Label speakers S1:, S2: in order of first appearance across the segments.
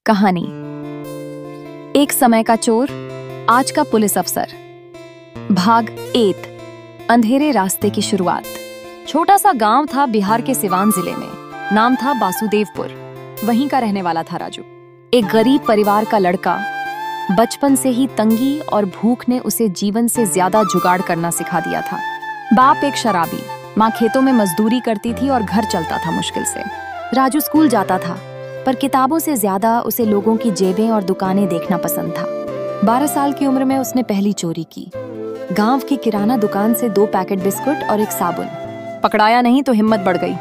S1: कहानी। एक समय का चोर, आज का पुलिस अफसर। भाग 8, अंधेरे रास्ते की शुरुआत। छोटा सा गांव था बिहार के सिवान जिले में। नाम था वासुदेवपुर। वहीं का रहने वाला था राजू, एक गरीब परिवार का लड़का। बचपन से ही तंगी और भूख ने उसे जीवन से ज्यादा जुगाड़ करना सिखा दिया था। बाप एक शराबी, माँ खेतों में मजदूरी करती थी और घर चलता था मुश्किल से। राजू स्कूल जाता था, पर किताबों से ज्यादा उसे लोगों की जेबें और दुकानें देखना पसंद था। 12 साल की उम्र में उसने पहली चोरी की। गांव की किराना दुकान से 2 पैकेट बिस्कुट और एक साबुन। पकड़ाया नहीं तो हिम्मत बढ़ गई।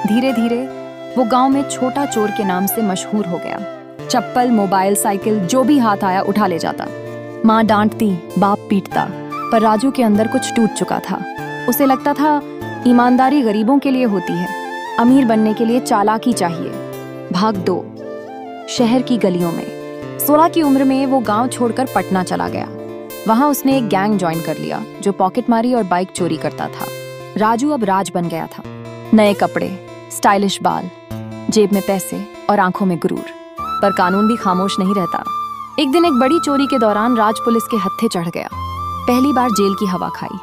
S1: धीरे धीरे वो गांव में छोटा चोर के नाम से मशहूर हो गया। चप्पल, मोबाइल, साइकिल जो भी हाथ आया उठा ले जाता। माँ डांटती, बाप पीटता, पर राजू के अंदर कुछ टूट चुका था। उसे लगता था ईमानदारी गरीबों के लिए होती है, अमीर बनने के लिए चालाकी चाहिए। भाग 2, शहर की गलियों में। 16 की उम्र में वो गांव छोड़कर पटना चला गया। वहां उसने एक गैंग ज्वाइन कर लिया जो पॉकेटमारी और बाइक चोरी करता था। राजू अब राज बन गया था। नए कपड़े, स्टाइलिश बाल, जेब में पैसे और आंखों में गुरूर। पर कानून भी खामोश नहीं रहता। एक दिन एक बड़ी चोरी के दौरान राज पुलिस के हत्थे चढ़ गया। पहली बार जेल की हवा खाई।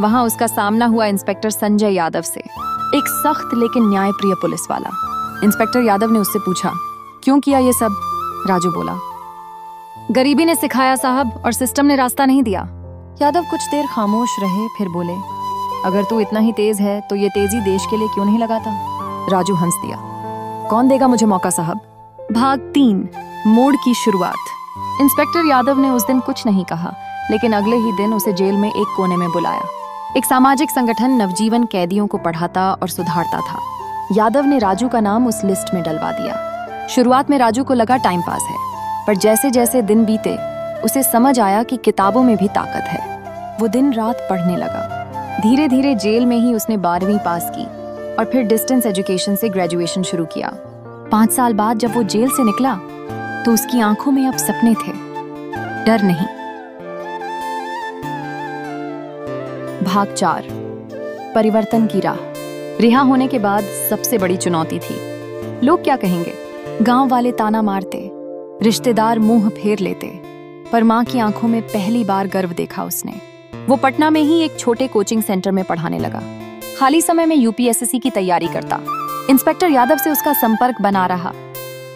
S1: वहां उसका सामना हुआ इंस्पेक्टर संजय यादव से, एक सख्त लेकिन न्यायप्रिय पुलिस वाला। इंस्पेक्टर यादव ने उससे पूछा, क्यों किया ये सब? राजू बोला, गरीबी ने सिखाया साहब, और सिस्टम ने रास्ता नहीं दिया। यादव कुछ देर खामोश रहे, फिर बोले, अगर तू इतना ही तेज है तो ये तेजी देश के लिए क्यों नहीं लगाता? राजू हंस दिया, कौन देगा मुझे मौका साहब? भाग 3, मोड़ की शुरुआत। इंस्पेक्टर यादव ने उस दिन कुछ नहीं कहा, लेकिन अगले ही दिन उसे जेल में एक कोने में बुलाया। एक सामाजिक संगठन नवजीवन कैदियों को पढ़ाता और सुधारता था। यादव ने राजू का नाम उस लिस्ट में डलवा दिया। शुरुआत में राजू को लगा टाइम पास है, पर जैसे जैसे दिन बीते उसे समझ आया कि किताबों में भी ताकत है। वो दिन रात पढ़ने लगा। धीरे धीरे जेल में ही उसने 12वीं पास की और फिर डिस्टेंस एजुकेशन से ग्रेजुएशन शुरू किया। 5 साल बाद जब वो जेल से निकला तो उसकी आंखों में अब सपने थे, डर नहीं। भाग 4, परिवर्तन की राह। रिहा होने के बाद सबसे बड़ी चुनौती थी, लोग क्या कहेंगे? गांव वाले ताना मारते, रिश्तेदार मुंह फेर लेते, पर मां की आंखों में पहली बार गर्व देखा उसने। वो पटना में ही एक छोटे कोचिंग सेंटर में पढ़ाने लगा। खाली समय में यूपीएससी की तैयारी करता। इंस्पेक्टर यादव से उसका संपर्क बना रहा।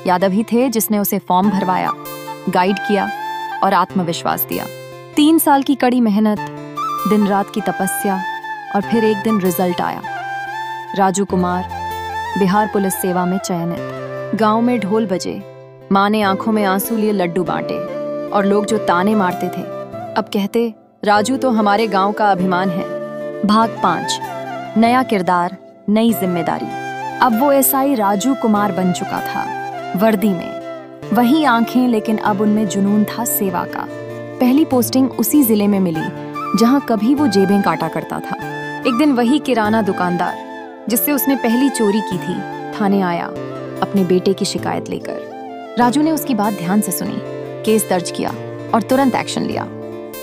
S1: यादव ही थे जिसने उसे फॉर्म भरवाया, गाइड किया और आत्मविश्वास दिया। 3 साल की कड़ी मेहनत, दिन रात की तपस्या, और फिर एक दिन रिजल्ट आया। राजू कुमार बिहार पुलिस सेवा में चयनित। गांव में ढोल बजे, माँ ने आंखों में आंसू लिए लड्डू बांटे, और लोग जो ताने मारते थे अब कहते, राजू तो हमारे गांव का अभिमान है। भाग 5, नया किरदार, नई जिम्मेदारी। अब वो एसआई राजू कुमार बन चुका था, वर्दी में। वही आंखें, लेकिन अब उनमें जुनून था सेवा का। पहली पोस्टिंग उसी जिले में मिली जहां कभी वो जेबें काटा करता था। एक दिन वही किराना दुकानदार जिससे उसने पहली चोरी की थी थाने आया अपने बेटे की शिकायत लेकर। राजू ने उसकी बात ध्यान से सुनी, केस दर्ज किया और तुरंत एक्शन लिया।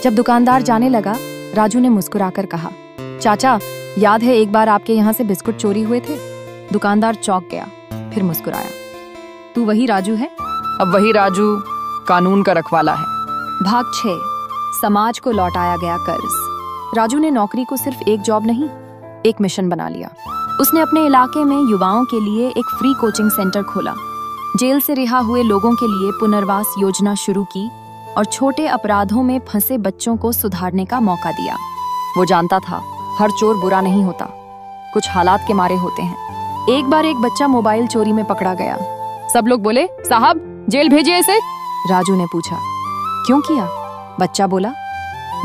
S1: जब दुकानदार जाने लगा, राजू ने मुस्कुराकर कहा, चाचा, याद है एक बार आपके यहाँ से बिस्कुट चोरी हुए थे? दुकानदार चौंक गया, फिर मुस्कुराया, तू वही राजू है?
S2: अब वही राजू कानून का रखवाला है।
S1: भाग 6, समाज को लौटाया गया कर्ज। राजू ने नौकरी को सिर्फ एक जॉब नहीं, एक मिशन बना लिया। उसने अपने इलाके में युवाओं के लिए एक फ्री कोचिंग सेंटर खोला, जेल से रिहा हुए लोगों के लिए पुनर्वास योजना शुरू की और छोटे अपराधों में फंसे बच्चों को सुधारने का मौका दिया। वो जानता था हर चोर बुरा नहीं होता, कुछ हालात के मारे होते हैं। एक बार एक बच्चा मोबाइल चोरी में पकड़ा गया।
S2: सब लोग बोले, साहब जेल भेजिए इसे।
S1: राजू ने पूछा, क्यों किया? बच्चा बोला,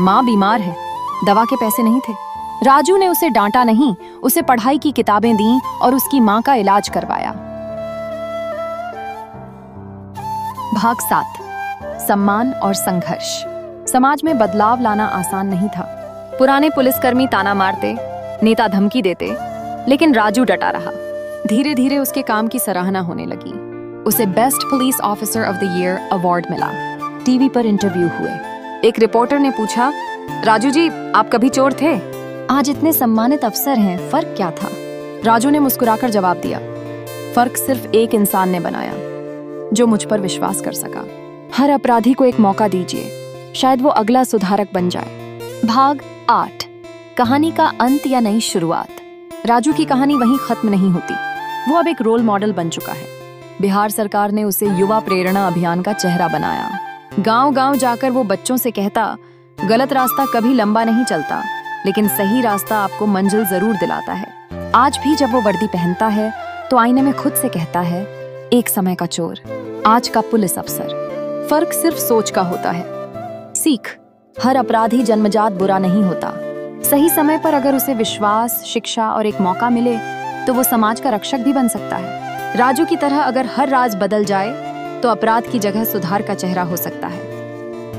S1: माँ बीमार है, दवा के पैसे नहीं थे। राजू ने उसे डांटा नहीं, उसे पढ़ाई की किताबें दी और उसकी मां का इलाज करवाया। भाग 7, सम्मान और संघर्ष। समाज में बदलाव लाना आसान नहीं था। पुराने पुलिसकर्मी ताना मारते, नेता धमकी देते, लेकिन राजू डटा रहा। धीरे धीरे उसके काम की सराहना होने लगी। उसे best police officer of the year award मिला। टीवी पर इंटरव्यू हुए। एक रिपोर्टर ने पूछा, राजू जी, आप कभी चोर थे? आज इतने सम्मानित अफसर हैं, फर्क क्या था? राजू ने मुस्कुराकर जवाब दिया, फर्क सिर्फ एक इंसान ने बनाया, जो मुझ पर विश्वास कर सका। हर अपराधी को एक मौका दीजिए, शायद वो अगला सुधारक बन जाए। भाग 8, कहानी का अंत या नई शुरुआत। राजू की कहानी वहीं खत्म नहीं होती। वो अब एक रोल मॉडल बन चुका है। बिहार सरकार ने उसे युवा प्रेरणा अभियान का चेहरा बनाया। गांव-गांव जाकर वो बच्चों से कहता, गलत रास्ता कभी लंबा नहीं चलता, लेकिन सही रास्ता आपको मंजिल जरूर दिलाता है। आज भी जब वो वर्दी पहनता है तो आईने में खुद से कहता है, एक समय का चोर, आज का पुलिस अफसर। फर्क सिर्फ सोच का होता है। सीख, हर अपराधी जन्मजात बुरा नहीं होता। सही समय पर अगर उसे विश्वास, शिक्षा और एक मौका मिले तो वो समाज का रक्षक भी बन सकता है। राजू की तरह अगर हर राज बदल जाए तो अपराध की जगह सुधार का चेहरा हो सकता है।